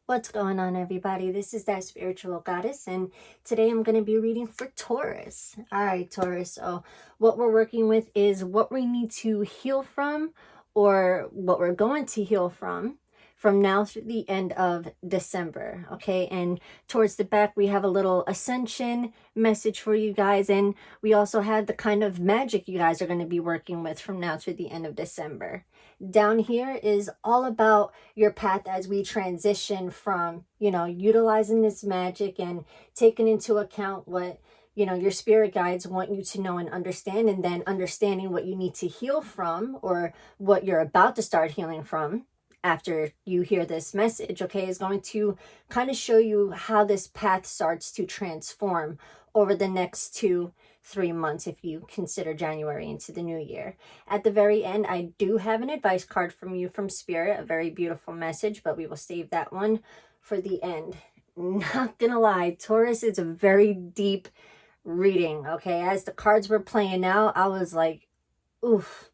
What's going on, everybody? This is that spiritual goddess, and today I'm going to be reading for Taurus. All right, Taurus. So, what we're working with is what we need to heal from, or what we're going to heal from now through the end of December. Okay, and towards the back, we have a little ascension message for you guys, and we also have the kind of magic you guys are going to be working with from now through the end of December. Down here is all about your path as we transition from, utilizing this magic and taking into account what, your spirit guides want you to know and understand, and then understanding what you need to heal from or what you're about to start healing from after you hear this message, okay, is going to kind of show you how this path starts to transform over the next 2-3 months if you consider January into the new year. At the very end, I do have an advice card from you from Spirit, a very beautiful message, but we will save that one for the end. Not gonna lie, Taurus is a very deep reading, okay? As the cards were playing out, I was like, oof,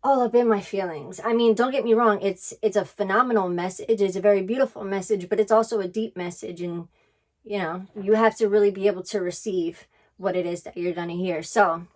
all up in my feelings. I mean, don't get me wrong, it's a phenomenal message. It's a very beautiful message, but it's also a deep message, and you have to really be able to receive what it is that you're going to hear. So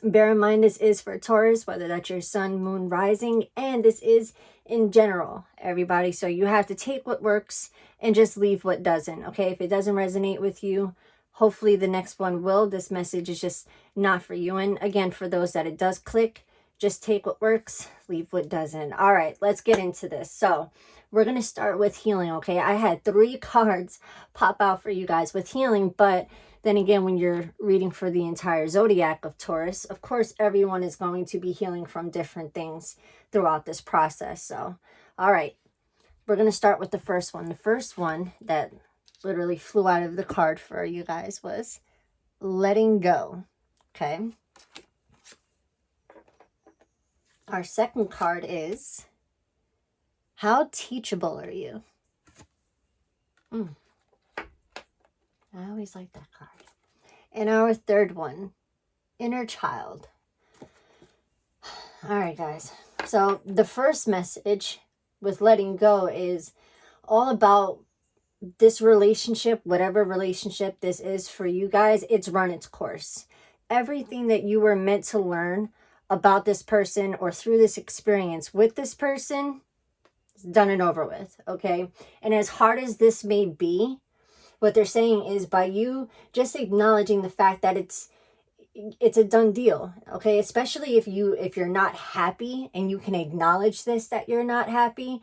bear in mind, this is for Taurus, whether that's your sun, moon, rising, and this is in general, everybody. So you have to take what works and just leave what doesn't, okay? If it doesn't resonate with you, hopefully the next one will. This message is just not for you. And again, for those that it does click, just take what works, leave what doesn't. All right, let's get into this. So we're going to start with healing, okay? I had 3 cards pop out for you guys with healing, but then again, when you're reading for the entire zodiac of Taurus, of course, everyone is going to be healing from different things throughout this process. So, all right, we're going to start with the first one. The first one that literally flew out of the card for you guys was letting go, okay? Our second card is, how teachable are you? I always like that card. And our third one, inner child. All right, guys. So the first message with letting go is all about this relationship, whatever relationship this is for you guys. It's run its course. Everything that you were meant to learn about this person or through this experience with this person is done and over with, okay? And as hard as this may be, what they're saying is, by you just acknowledging the fact that it's a done deal, okay? Especially if you're not happy and you can acknowledge this, that you're not happy,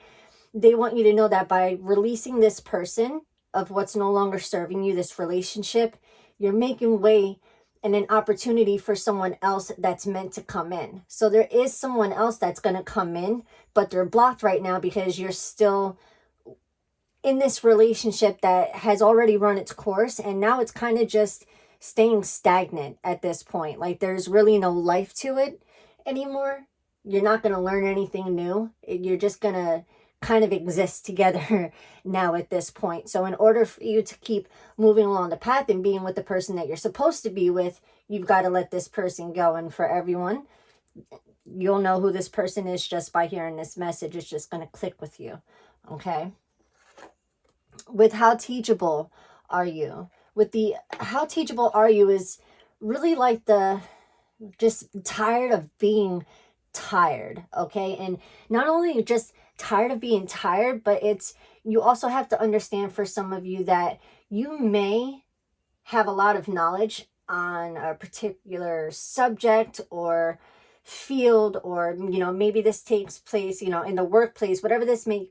they want you to know that by releasing this person of what's no longer serving you, this relationship, you're making way and an opportunity for someone else that's meant to come in. So there is someone else that's going to come in, but they're blocked right now because you're still in this relationship that has already run its course, and now it's kind of just staying stagnant at this point. Like, there's really no life to it anymore. You're not going to learn anything new. You're just going to kind of exist together now at this point. So in order for you to keep moving along the path and being with the person that you're supposed to be with, you've got to let this person go. And for everyone, you'll know who this person is just by hearing this message. It's just going to click with you, okay? With how teachable are you? With the how teachable are you is really like the just tired of being tired, okay? And not only just tired of being tired, but you also have to understand, for some of you, that you may have a lot of knowledge on a particular subject or field, or maybe this takes place in the workplace, whatever this may,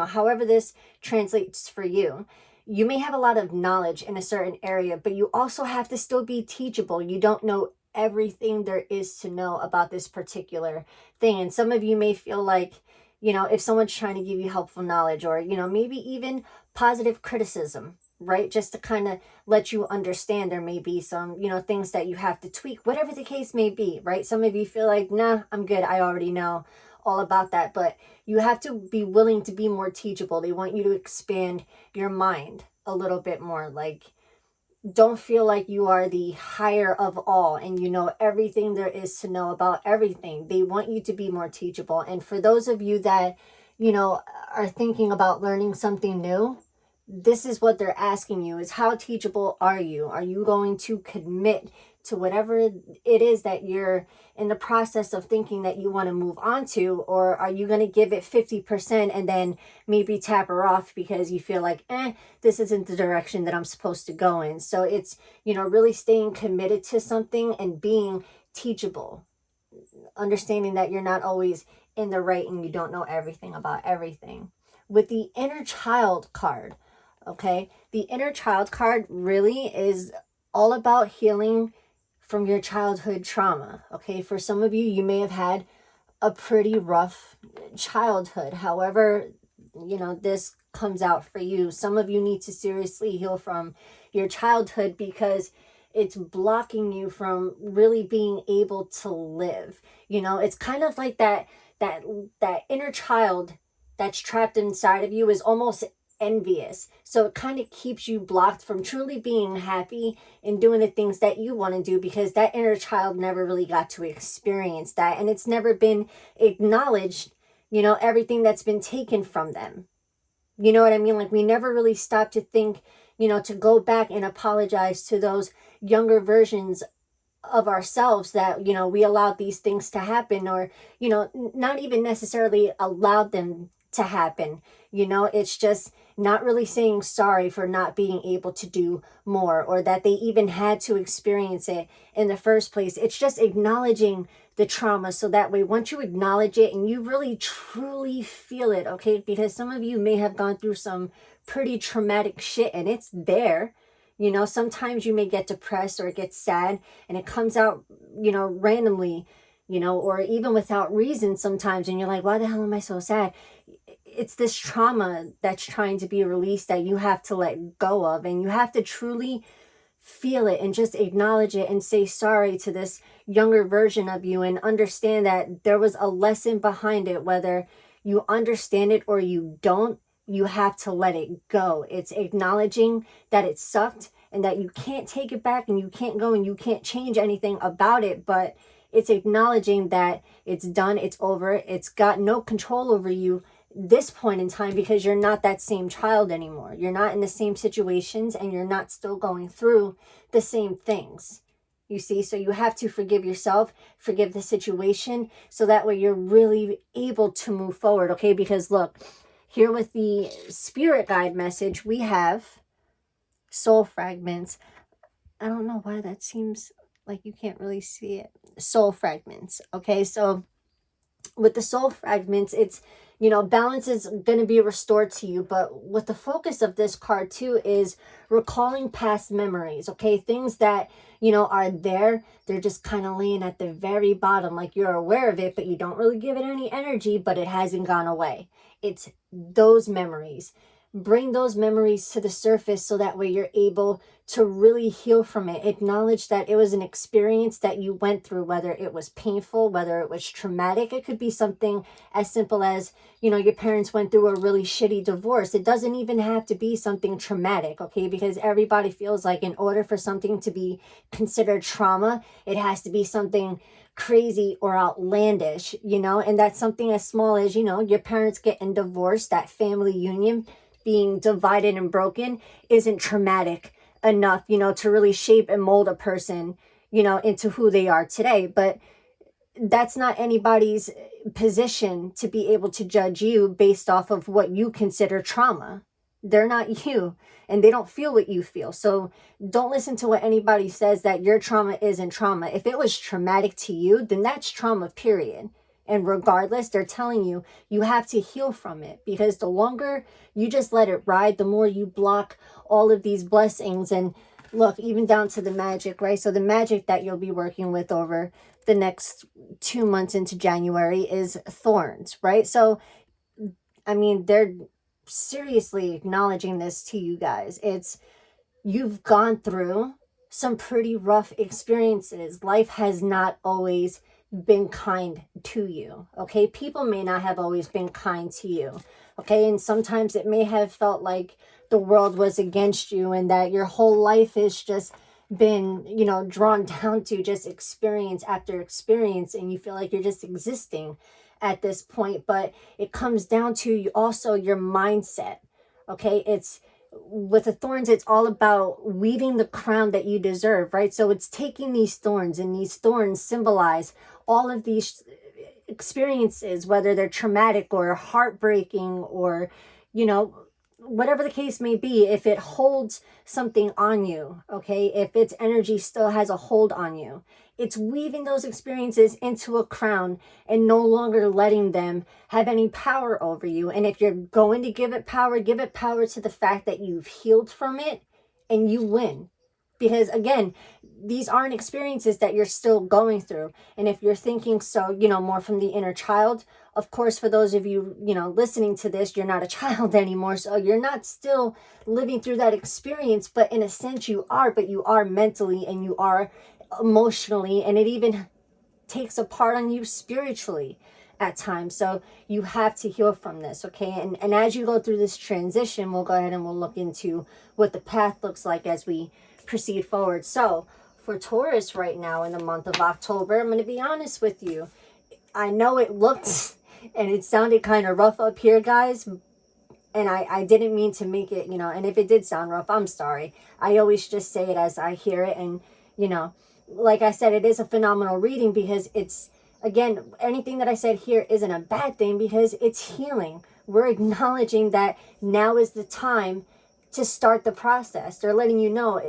however this translates for you. You may have a lot of knowledge in a certain area, but you also have to still be teachable. You don't know everything there is to know about this particular thing. And some of you may feel like, if someone's trying to give you helpful knowledge, or maybe even positive criticism, right, just to kind of let you understand there may be some things that you have to tweak, whatever the case may be, right? Some of you feel like, nah, I'm good, I already know all about that. But you have to be willing to be more teachable. They want you to expand your mind a little bit more. Like, don't feel like you are the higher of all and you know everything there is to know about everything. They want you to be more teachable. And for those of you that you know, are thinking about learning something new, this is what they're asking you is how teachable are you? Are you going to commit to whatever it is that you're in the process of thinking that you want to move on to? Or are you going to give it 50% and then maybe tap her off because you feel like, this isn't the direction that I'm supposed to go in? So it's, you know, really staying committed to something and being teachable, understanding that you're not always in the right and you don't know everything about everything. With the inner child card, okay, the inner child card really is all about healing from your childhood trauma. Okay, for some of you, you may have had a pretty rough childhood. However, you know, this comes out for you. Some of you need to seriously heal from your childhood because it's blocking you from really being able to live. You know, it's kind of like that inner child that's trapped inside of you is almost envious. So it kind of keeps you blocked from truly being happy and doing the things that you want to do because that inner child never really got to experience that, and it's never been acknowledged, you know, everything that's been taken from them. You know what I mean? Like, we never really stop to think, you know, to go back and apologize to those younger versions of ourselves that, you know, we allowed these things to happen, or, you know, not even necessarily allowed them to happen. You know, it's just not really saying sorry for not being able to do more, or that they even had to experience it in the first place. It's just acknowledging the trauma, so that way once you acknowledge it and you really truly feel it, okay, because some of you may have gone through some pretty traumatic shit and it's there. You know, sometimes you may get depressed or get sad and it comes out, you know, randomly, you know, or even without reason sometimes, and you're like, why the hell am I so sad? It's this trauma that's trying to be released that you have to let go of, and you have to truly feel it and just acknowledge it and say sorry to this younger version of you, and understand that there was a lesson behind it. Whether you understand it or you don't, you have to let it go. It's acknowledging that it sucked and that you can't take it back and you can't go and you can't change anything about it, but it's acknowledging that it's done, it's over, it's got no control over you this point in time, because you're not that same child anymore. You're not in the same situations and you're not still going through the same things. You see, so you have to forgive yourself, forgive the situation, so that way you're really able to move forward, okay? Because look, here with the spirit guide message, we have soul fragments. I don't know why that seems like you can't really see it. Soul fragments, okay? So with the soul fragments, it's, you know, balance is going to be restored to you. But what the focus of this card too is recalling past memories, okay? Things that, you know, are there. They're just kind of laying at the very bottom, like you're aware of it, but you don't really give it any energy, but it hasn't gone away. It's those memories. Bring those memories to the surface so that way you're able to really heal from it. Acknowledge that it was an experience that you went through, whether it was painful, whether it was traumatic. It could be something as simple as, you know, your parents went through a really shitty divorce. It doesn't even have to be something traumatic, okay? Because everybody feels like in order for something to be considered trauma, it has to be something crazy or outlandish, you know? And that's something as small as, you know, your parents getting divorced, that family union being divided and broken isn't traumatic enough, you know, to really shape and mold a person, you know, into who they are today. But that's not anybody's position to be able to judge you based off of what you consider trauma. They're not you, and they don't feel what you feel. So don't listen to what anybody says that your trauma isn't trauma. If it was traumatic to you, then that's trauma, period. And regardless, they're telling you, you have to heal from it, because the longer you just let it ride, the more you block all of these blessings. And look, even down to the magic, right? So the magic that you'll be working with over the next 2 months into January is thorns, right? So, I mean, they're seriously acknowledging this to you guys. It's, you've gone through some pretty rough experiences. Life has not always been kind to you, okay? People may not have always been kind to you, okay? And sometimes it may have felt like the world was against you, and that your whole life has just been, you know, drawn down to just experience after experience, and you feel like you're just existing at this point, but it comes down to also your mindset. Okay, it's with the thorns, it's all about weaving the crown that you deserve, right? So it's taking these thorns, and these thorns symbolize all of these experiences, whether they're traumatic or heartbreaking, or, you know, whatever the case may be. If it holds something on you, okay, if its energy still has a hold on you, it's weaving those experiences into a crown and no longer letting them have any power over you. And if you're going to give it power to the fact that you've healed from it and you win. Because again, these aren't experiences that you're still going through. And if you're thinking so, more from the inner child, of course, for those of you, listening to this, you're not a child anymore. So you're not still living through that experience, but in a sense you are, but you are mentally and you are emotionally, and it even takes a part on you spiritually at times. So you have to heal from this, okay? And as you go through this transition, we'll go ahead and we'll look into what the path looks like as we proceed forward. So for Taurus right now in the month of October, I'm going to be honest with you. I know it looked and it sounded kind of rough up here, guys, and I didn't mean to make it, and if it did sound rough, I'm sorry. I always just say it as I hear it. And, like I said, it is a phenomenal reading because it's, again, anything that I said here isn't a bad thing because it's healing. We're acknowledging that now is the time to start the process. They're letting you know,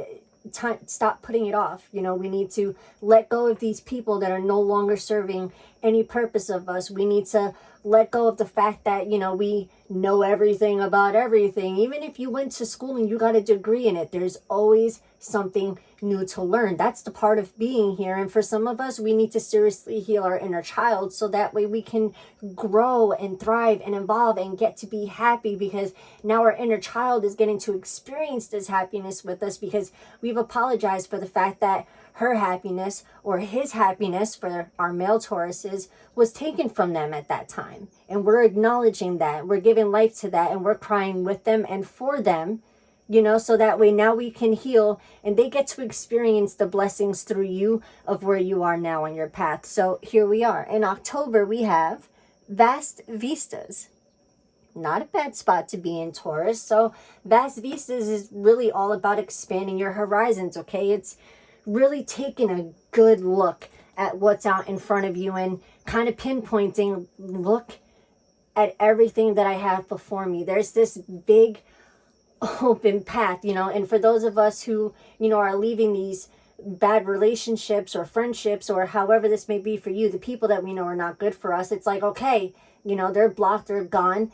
time, stop putting it off. We need to let go of these people that are no longer serving any purpose of us. We need to let go of the fact that, we know everything about everything. Even if you went to school and you got a degree in it, there's always something new to learn. That's the part of being here. And for some of us, we need to seriously heal our inner child so that way we can grow and thrive and evolve and get to be happy, because now our inner child is getting to experience this happiness with us, because we've apologized for the fact that her happiness, or his happiness for our male Tauruses, was taken from them at that time. And we're acknowledging that. We're giving life to that, and we're crying with them and for them, so that way now we can heal and they get to experience the blessings through you of where you are now on your path. So here we are. In October, we have vast vistas. Not a bad spot to be in, Taurus. So vast vistas is really all about expanding your horizons, okay? It's really taking a good look at what's out in front of you and kind of pinpointing, look at everything that I have before me. There's this big open path, and for those of us who, are leaving these bad relationships or friendships, or however this may be for you, the people that we know are not good for us, it's like, okay, they're blocked, they're gone.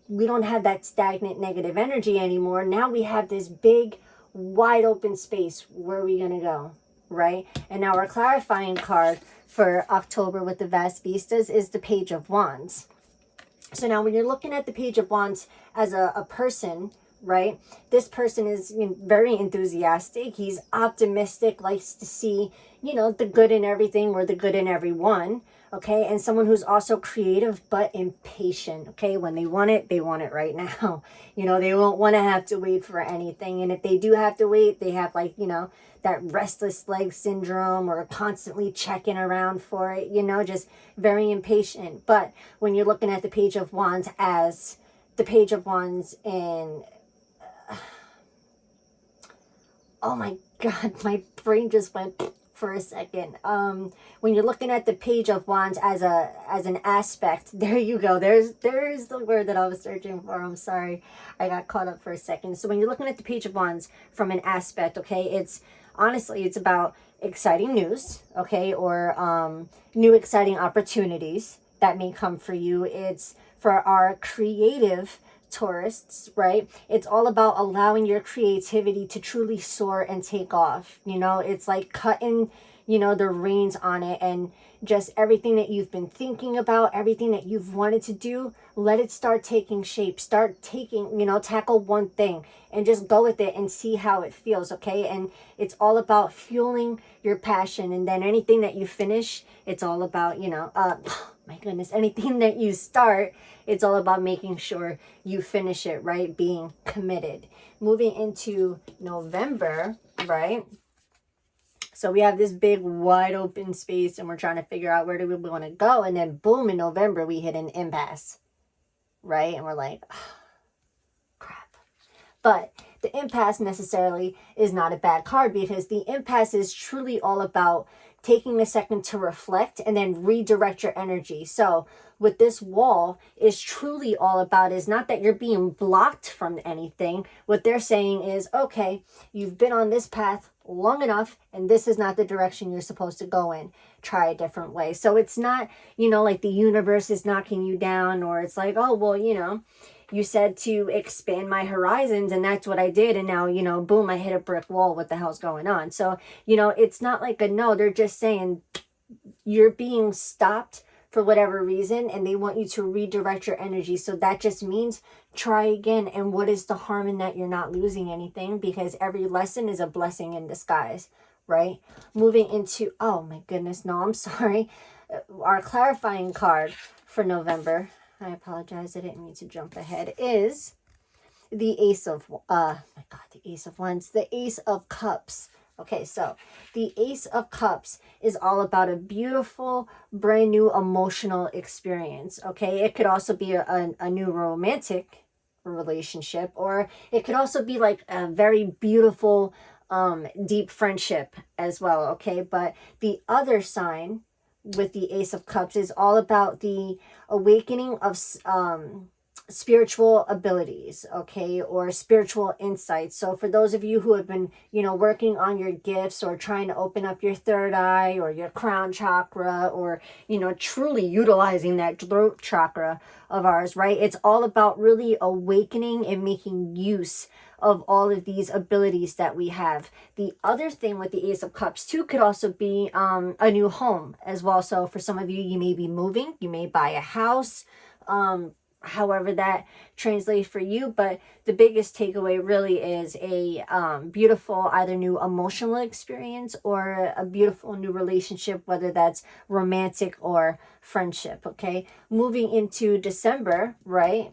We don't have that stagnant negative energy anymore. Now we have this big, wide open space. Where are we going to go? Right? And now our clarifying card for October with the vast vistas is the Page of Wands. So now when you're looking at the Page of Wands as a person, right, this person is very enthusiastic. He's optimistic, likes to see, the good in everything or the good in everyone. Okay, and someone who's also creative but impatient. Okay, when they want it right now. They won't want to have to wait for anything. And if they do have to wait, they have that restless leg syndrome, or constantly checking around for it, just very impatient. But when you're looking at the Page of Wands as the Page of Wands in, oh my God, my brain just went for a second. When you're looking at the Page of Wands as an aspect, there you go. There's the word that I was searching for. I'm sorry, I got caught up for a second. So when you're looking at the Page of Wands from an aspect, okay, it's about exciting news, okay, or new exciting opportunities that may come for you. It's for our creative Taurists, right? It's all about allowing your creativity to truly soar and take off. It's like cutting, the reins on it, and just everything that you've been thinking about, everything that you've wanted to do, let it start taking shape. Start taking, tackle one thing and just go with it and see how it feels, okay? And it's all about fueling your passion. And then anything that you finish, it's all about, my goodness, anything that you start, it's all about making sure you finish it, right? Being committed. Moving into November, right? So we have this big wide open space and we're trying to figure out where do we want to go. And then boom, in November, we hit an impasse, right? And we're like, oh, crap. But the impasse necessarily is not a bad card, because the impasse is truly all about taking a second to reflect and then redirect your energy. So what this wall is truly all about is not that you're being blocked from anything. What they're saying is, okay, you've been on this path long enough and this is not the direction you're supposed to go in. Try a different way. So it's not, like the universe is knocking you down, or it's like, oh, well, you said to expand my horizons and that's what I did. And now, boom, I hit a brick wall. What the hell's going on? So, it's not like a no. They're just saying you're being stopped for whatever reason and they want you to redirect your energy. So that just means try again. And what is the harm in that? You're not losing anything, because every lesson is a blessing in disguise, right? Moving into, oh my goodness, no, I'm sorry. Our clarifying card for November, I apologize, I didn't mean to jump ahead, is the Ace of, the Ace of Wands, the Ace of Cups. Okay, so the Ace of Cups is all about a beautiful, brand new emotional experience, okay? It could also be a new romantic relationship, or it could also be like a very beautiful, deep friendship as well, okay? But the other sign with the Ace of Cups is all about the awakening of spiritual abilities, okay, or spiritual insights. So for those of you who have been, working on your gifts or trying to open up your third eye or your crown chakra, or, truly utilizing that throat chakra of ours, right? It's all about really awakening and making use of all of these abilities that we have. The other thing with the Ace of Cups too could also be a new home as well. So for some of you, you may be moving, you may buy a house, however that translates for you. But the biggest takeaway really is a beautiful either new emotional experience or a beautiful new relationship, whether that's romantic or friendship, okay? Moving into December, right?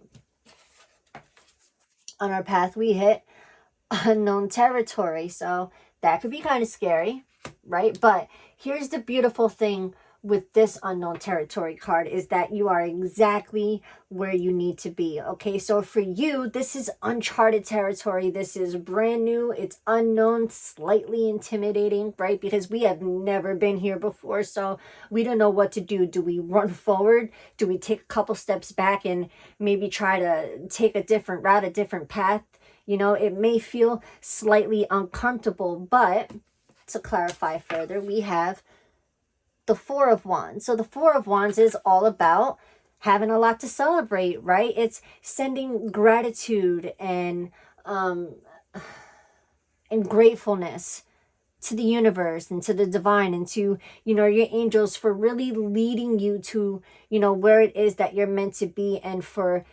On our path, we hit unknown territory. So that could be kind of scary, right? But here's the beautiful thing with this unknown territory card is that you are exactly where you need to be, okay? So for you, this is uncharted territory. This is brand new. It's unknown, slightly intimidating, right? Because we have never been here before, so we don't know what to do. Do we run forward? Do we take a couple steps back and maybe try to take a different route, a different path? It may feel slightly uncomfortable, but to clarify further, we have the Four of Wands. So the Four of Wands is all about having a lot to celebrate, right? It's sending gratitude and gratefulness to the universe and to the divine and to, your angels for really leading you to, where it is that you're meant to be, and for,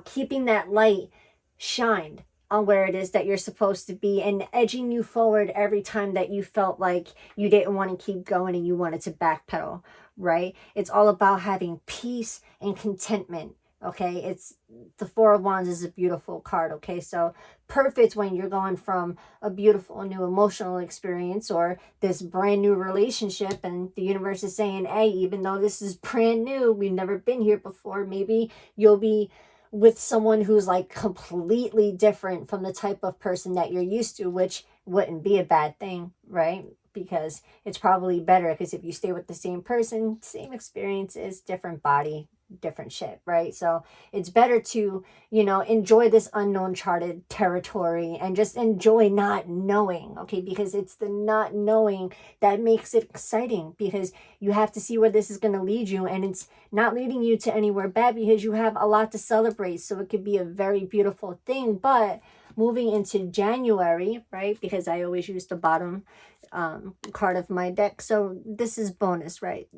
keeping that light shined on where it is that you're supposed to be and edging you forward every time that you felt like you didn't want to keep going and you wanted to backpedal, right? It's all about having peace and contentment, okay? It's the Four of Wands is a beautiful card, okay? So perfect when you're going from a beautiful new emotional experience or this brand new relationship, and the universe is saying, hey, even though this is brand new, we've never been here before, maybe you'll be with someone who's like completely different from the type of person that you're used to, which wouldn't be a bad thing, right? Because it's probably better, because if you stay with the same person, same experiences, different body, different shit, right? So it's better to, enjoy this unknown charted territory and just enjoy not knowing, okay? Because it's the not knowing that makes it exciting, because you have to see where this is going to lead you, and it's not leading you to anywhere bad because you have a lot to celebrate. So it could be a very beautiful thing. But moving into January, right? Because I always use the bottom card of my deck. So this is bonus, right?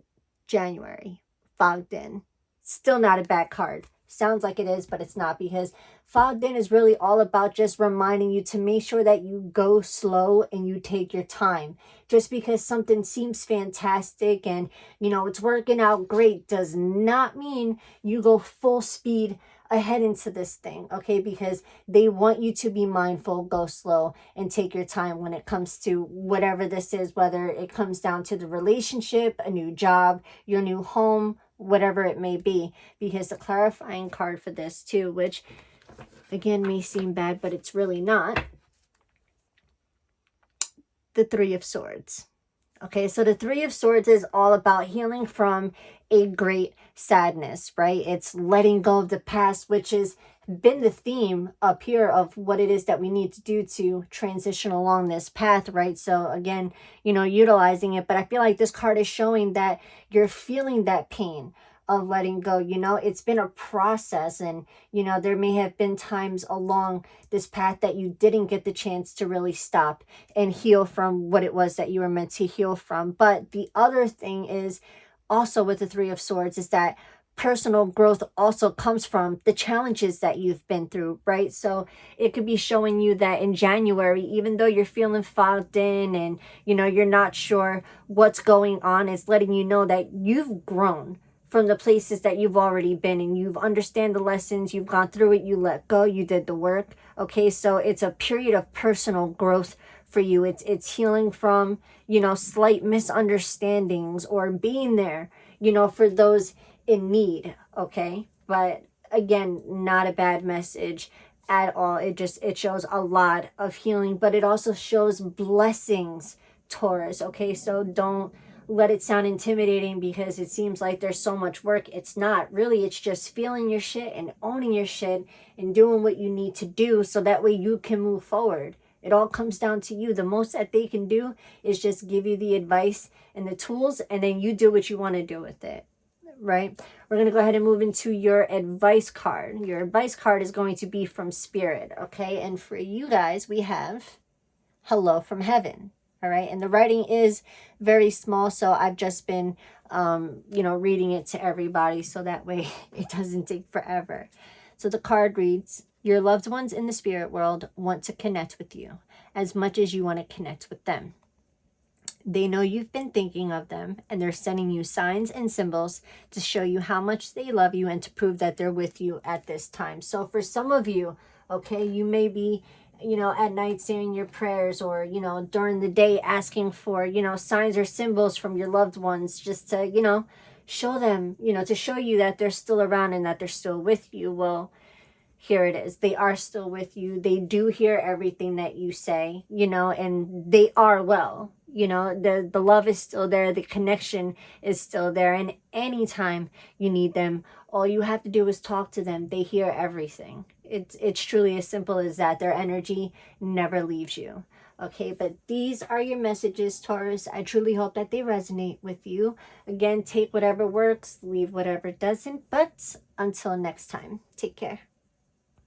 January, fogged in. Still not a bad card. Sounds like it is, but it's not, because fogged in is really all about just reminding you to make sure that you go slow and you take your time. Just because something seems fantastic and, it's working out great does not mean you go full speed ahead into this thing, okay? Because they want you to be mindful, go slow, and take your time when it comes to whatever this is, whether it comes down to the relationship, a new job, your new home, whatever it may be. Because the clarifying card for this too, which again may seem bad, but it's really not, the Three of Swords. Okay, so the Three of Swords is all about healing from a great sadness, right? It's letting go of the past, which has been the theme up here of what it is that we need to do to transition along this path, right? So again, utilizing it. But I feel like this card is showing that you're feeling that pain of letting go. It's been a process, and there may have been times along this path that you didn't get the chance to really stop and heal from what it was that you were meant to heal from. But the other thing is also with the Three of Swords is that personal growth also comes from the challenges that you've been through, right? So it could be showing you that in January, even though you're feeling fogged in and you're not sure what's going on, it's letting you know that you've grown from the places that you've already been, and you've understand the lessons, you've gone through it, you let go, you did the work. Okay, so it's a period of personal growth for you. It's healing from slight misunderstandings, or being there for those in need. Okay, but again, not a bad message at all. It shows a lot of healing, but it also shows blessings, Taurus. Okay, so don't let it sound intimidating because it seems like there's so much work. It's not really. It's just feeling your shit and owning your shit and doing what you need to do so that way you can move forward. It all comes down to you. The most that they can do is just give you the advice and the tools, and then you do what you want to do with it, right? We're going to go ahead and move into your advice card. Your advice card is going to be from Spirit, okay? And for you guys, we have Hello from Heaven. All right, and the writing is very small, so I've just been, reading it to everybody so that way it doesn't take forever. So the card reads, your loved ones in the spirit world want to connect with you as much as you want to connect with them. They know you've been thinking of them, and they're sending you signs and symbols to show you how much they love you and to prove that they're with you at this time. So for some of you, okay, you may be at night saying your prayers, or, during the day asking for, signs or symbols from your loved ones, just to, show them, to show you that they're still around and that they're still with you. Well, here it is. They are still with you. They do hear everything that you say, and they are well. The love is still there. The connection is still there. And anytime you need them, all you have to do is talk to them. They hear everything. It's truly as simple as that. Their energy never leaves you. Okay, but these are your messages, Taurus. I truly hope that they resonate with you. Again, take whatever works, leave whatever doesn't. But until next time, take care.